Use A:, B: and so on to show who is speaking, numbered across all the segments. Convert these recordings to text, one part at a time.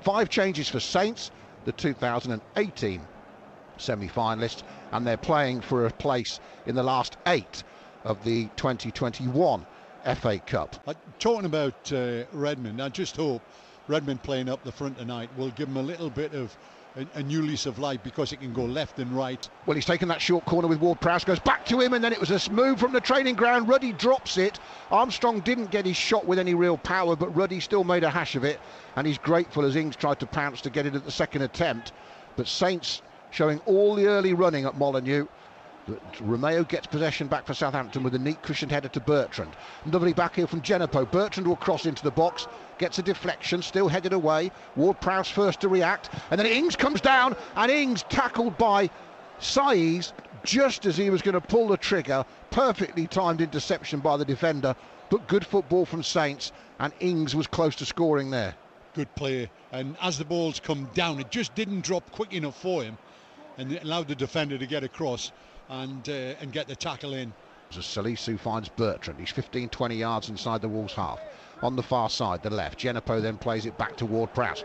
A: 5 changes for Saints, the 2018 semi-finalists, and they're playing for a place in the last 8 of the 2021 FA Cup.
B: Talking about Redmond, I just hope Redmond playing up the front tonight will give him a little bit of a new lease of life, because he can go left and right. Well,
A: he's taken that short corner with Ward-Prowse, goes back to him, and then it was a move from the training ground. Ruddy drops it. Armstrong didn't get his shot with any real power, but Ruddy still made a hash of it, and he's grateful as Ings tried to pounce to get it at the second attempt. But Saints showing all the early running at Molineux. But Romeo gets possession back for Southampton with a neat cushioned header to Bertrand. Lovely back heel from Genepo. Bertrand will cross into the box, gets a deflection, still headed away. Ward-Prowse first to react, and then Ings comes down, and Ings tackled by Saiz just as he was going to pull the trigger. Perfectly timed interception by the defender, but good football from Saints, and Ings was close to scoring there.
B: Good play, and as the ball's come down, it just didn't drop quick enough for him, and it allowed the defender to get across and get the tackle in.
A: As Salisu finds Bertrand, he's 15-20 yards inside the Wolves' half. On the far side, the left. Genepo then plays it back to Ward-Prowse.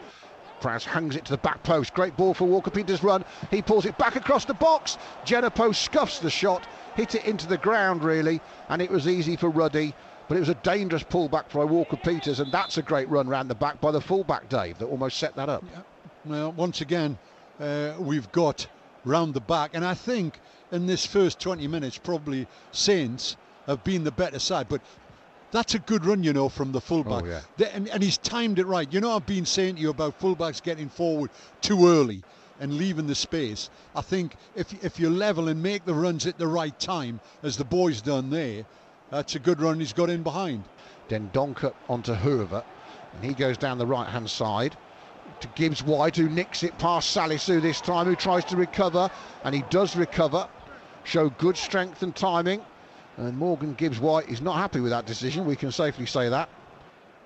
A: Prowse hangs it to the back post. Great ball for Walker-Peters' run. He pulls it back across the box. Genepo scuffs the shot, hit it into the ground really, and it was easy for Ruddy, but it was a dangerous pullback by Walker-Peters, and that's a great run round the back by the fullback, Dave, that almost set that up.
B: Yeah. Well, once again, we've got round the back, and I think in this first 20 minutes probably Saints have been the better side, but that's a good run, you know, from the fullback.
A: Oh, yeah.
B: And he's timed it right. You know, I've been saying to you about fullbacks getting forward too early and leaving the space. I think if you level and make the runs at the right time, as the boy's done there, that's a good run he's got in behind.
A: Then Donker onto Hoover, and he goes down the right hand side to Gibbs White, who nicks it past Salisu this time, who tries to recover, and he does recover. Show good strength and timing, and Morgan Gibbs White is not happy with that decision, we can safely say that.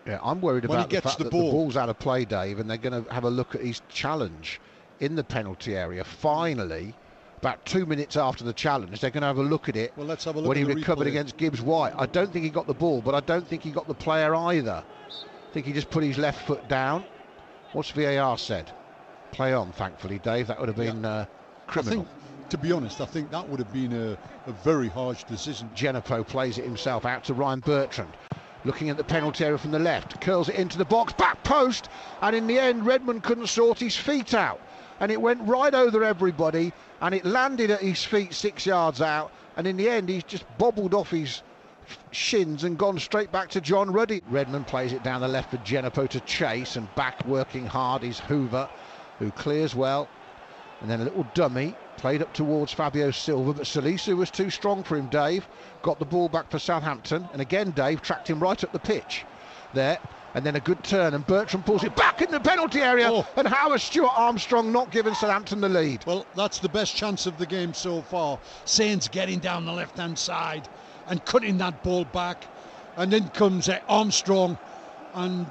A: Yeah, I'm worried about the fact that the ball's out of play, Dave, and they're going to have a look at his challenge in the penalty area. Finally, about 2 minutes after the challenge, they're going to have a look at it.
B: Well, let's have a look
A: when
B: at
A: he recovered
B: replay
A: against Gibbs White. I don't think he got the ball, but I don't think he got the player either. I think he just put his left foot down. What's VAR said? Play on, thankfully, Dave. That would have been criminal.
B: To be honest, I think that would have been a very harsh decision.
A: Genepo plays it himself out to Ryan Bertrand. Looking at the penalty area from the left. Curls it into the box, back post. And in the end, Redmond couldn't sort his feet out. And it went right over everybody. And it landed at his feet 6 yards out. And in the end, he's just bobbled off his shins and gone straight back to John Ruddy. Redmond plays it down the left for Genepo to chase. And back working hard is Hoover, who clears well. And then a little dummy played up towards Fabio Silva, but Salisu was too strong for him, Dave. Got the ball back for Southampton, and again Dave tracked him right up the pitch there, and then a good turn, and Bertrand pulls it back in the penalty area, and how has Stuart Armstrong not given Southampton the lead?
B: Well, that's the best chance of the game so far. Saints getting down the left-hand side and cutting that ball back, and then comes Armstrong, and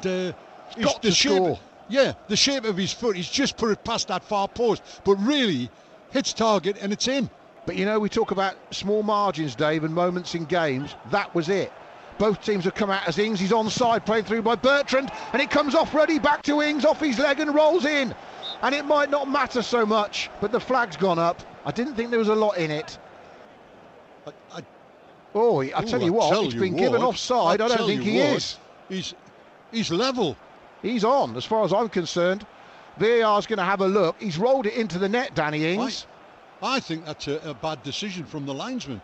A: he's got to score.
B: Yeah, the shape of his foot, he's just put it past that far post, but really hits target and it's in.
A: But you know, we talk about small margins, Dave, and moments in games. That was it. Both teams have come out as Ings. He's onside, played through by Bertrand, and it comes off Ruddy, back to Ings, off his leg and rolls in. And it might not matter so much, but the flag's gone up. I didn't think there was a lot in it. I tell you what, he's been given offside. I don't think he is.
B: He's level.
A: He's on, as far as I'm concerned. VAR's going to have a look. He's rolled it into the net, Danny Ings.
B: I think that's a bad decision from the linesman.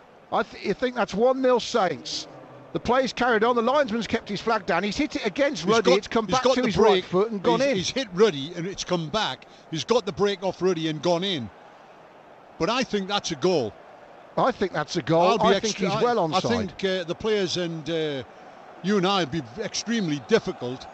A: You think that's 1-0 Saints. The play's carried on. The linesman's kept his flag down. He's hit it against Ruddy. It's come back to his right foot and gone in.
B: He's hit Ruddy and it's come back. He's got the break off Ruddy and gone in. But I think that's a goal.
A: I think that's a goal. I think he's well onside.
B: I think the players and you and I will be extremely difficult.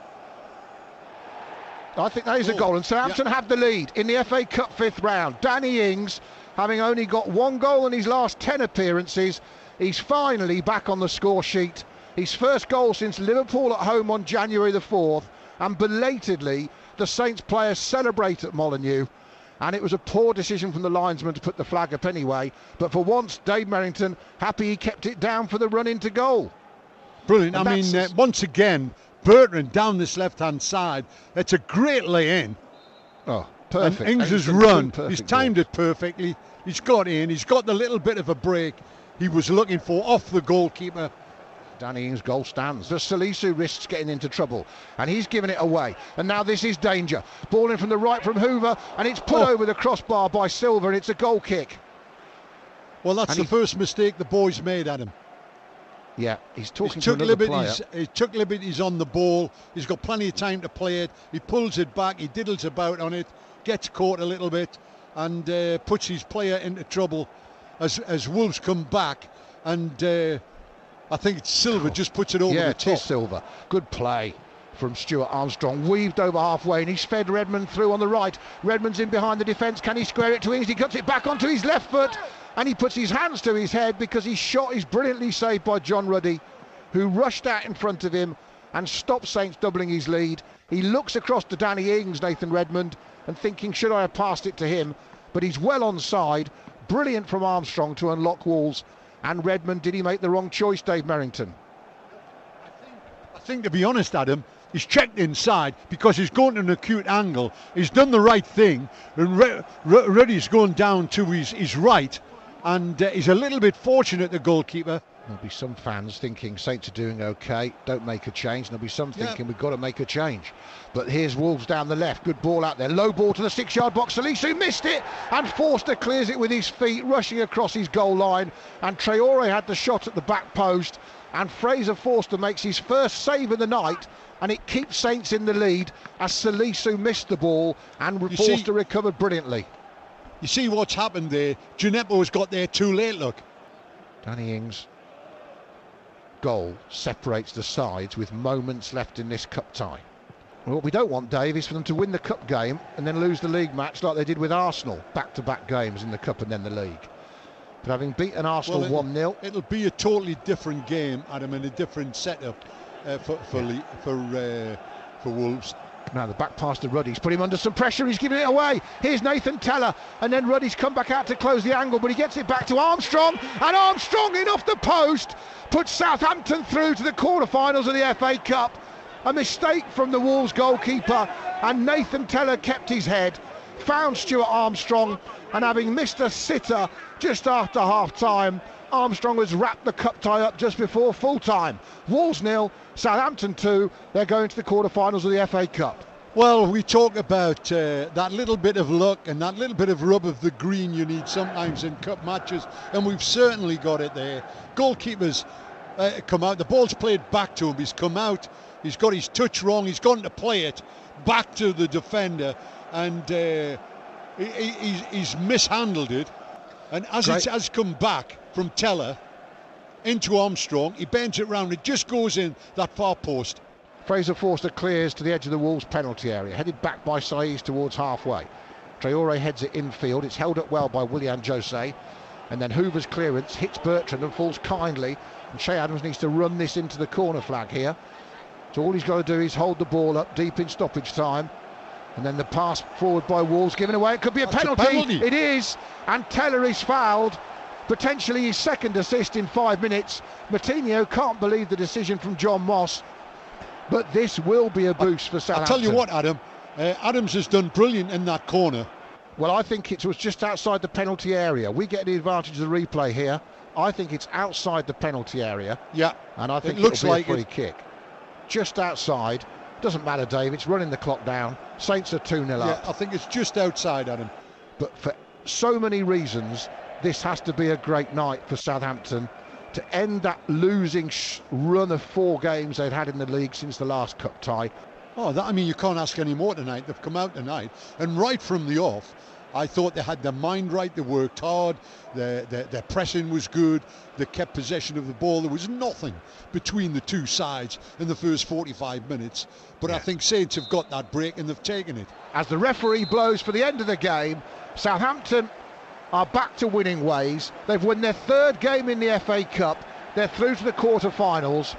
A: I think that is a goal, and Southampton have the lead in the FA Cup 5th round. Danny Ings, having only got 1 goal in his last 10 appearances, he's finally back on the score sheet. His first goal since Liverpool at home on January the 4th, and belatedly the Saints players celebrate at Molineux. And it was a poor decision from the linesman to put the flag up anyway, but for once Dave Merrington happy he kept it down for the run into goal.
B: Brilliant. I mean, once again, Bertrand down this left-hand side. It's a great lay-in.
A: Oh, perfect.
B: And Ings' run, he's timed it perfectly. He's got in, he's got the little bit of a break he was looking for off the goalkeeper.
A: Danny Ings' goal stands. The Salisu risks getting into trouble, and he's given it away. And now this is danger. Ball in from the right from Hoover, and it's put over the crossbar by Silva, and it's a goal kick.
B: Well, that's the first mistake the boys made, Adam.
A: Yeah, he's talking to another player.
B: He took liberties on the ball. He's got plenty of time to play it. He pulls it back. He diddles about on it, gets caught a little bit, and puts his player into trouble as Wolves come back. And I think it's Silva just puts it over the top.
A: Yeah, it is Silva. Good play from Stuart Armstrong. Weaved over halfway, and he's fed Redmond through on the right. Redmond's in behind the defence. Can he square it to Ings? He cuts it back onto his left foot. And he puts his hands to his head because his shot is brilliantly saved by John Ruddy, who rushed out in front of him and stopped Saints doubling his lead. He looks across to Danny Ings, Nathan Redmond, and thinking, should I have passed it to him? But he's well onside. Brilliant from Armstrong to unlock Wolves. And Redmond, did he make the wrong choice, Dave Merrington?
B: I think, to be honest, Adam, he's checked inside because he's going to an acute angle. He's done the right thing. And Ruddy's going down to his right. And he's a little bit fortunate, the goalkeeper.
A: There'll be some fans thinking Saints are doing okay, don't make a change. There'll be some thinking we've got to make a change. But here's Wolves down the left, good ball out there, low ball to the 6-yard box. Salisu missed it, and Forster clears it with his feet, rushing across his goal line. And Traore had the shot at the back post, and Fraser Forster makes his first save of the night, and it keeps Saints in the lead as Salisu missed the ball, and Forster recovered brilliantly.
B: You see what's happened there? Gineppo's got there too late, look.
A: Danny Ings' goal separates the sides with moments left in this cup tie. Well, what we don't want, Dave, is for them to win the cup game and then lose the league match like they did with Arsenal. Back-to-back games in the cup and then the league. But having beaten Arsenal 1-0...
B: It'll be a totally different game, Adam, and a different setup for Wolves.
A: Now the back pass to Ruddy's put him under some pressure. He's giving it away. Here's Nathan Teller, and then Ruddy's come back out to close the angle, but he gets it back to Armstrong, and Armstrong in off the post puts Southampton through to the quarter-finals of the FA Cup. A mistake from the Wolves goalkeeper, and Nathan Teller kept his head, found Stuart Armstrong, and having missed a sitter just after half-time, Armstrong has wrapped the cup tie up just before full-time. Wolves 0, Southampton 2. They're going to the quarter-finals of the FA Cup.
B: Well, we talk about that little bit of luck and that little bit of rub of the green you need sometimes in cup matches, and we've certainly got it there. Goalkeepers come out, the ball's played back to him, he's come out, he's got his touch wrong, he's gone to play it back to the defender, and he's mishandled it, and as it has come back from Teller into Armstrong, he bends it round, it just goes in that far post.
A: Fraser Forster clears to the edge of the Wolves penalty area, headed back by Saiz towards halfway. Traore heads it infield, it's held up well by Willian Jose, and then Hoover's clearance hits Bertrand and falls kindly, and Shea Adams needs to run this into the corner flag here. So all he's got to do is hold the ball up deep in stoppage time, and then the pass forward by Wolves given away. It could be a penalty. It is, and Teller is fouled. Potentially his second assist in 5 minutes. Moutinho can't believe the decision from John Moss, but this will be a boost for Southampton.
B: I'll tell you what, Adam, Adams has done brilliant in that corner.
A: Well, I think it was just outside the penalty area. We get the advantage of the replay here. I think it's outside the penalty area.
B: Yeah,
A: and I think
B: it looks like
A: a free kick. Just outside. Doesn't matter, Dave. It's running the clock down. Saints are 2-0 up.
B: Yeah, I think it's just outside, Adam.
A: But for so many reasons, this has to be a great night for Southampton to end that losing run of 4 games they've had in the league since the last cup tie.
B: I mean, you can't ask any more tonight. They've come out tonight, and right from the off, I thought they had their mind right. They worked hard. Their pressing was good. They kept possession of the ball. There was nothing between the two sides in the first 45 minutes. But I think Saints have got that break and they've taken it.
A: As the referee blows for the end of the game, Southampton are back to winning ways. They've won their 3rd game in the FA Cup. They're through to the quarter-finals.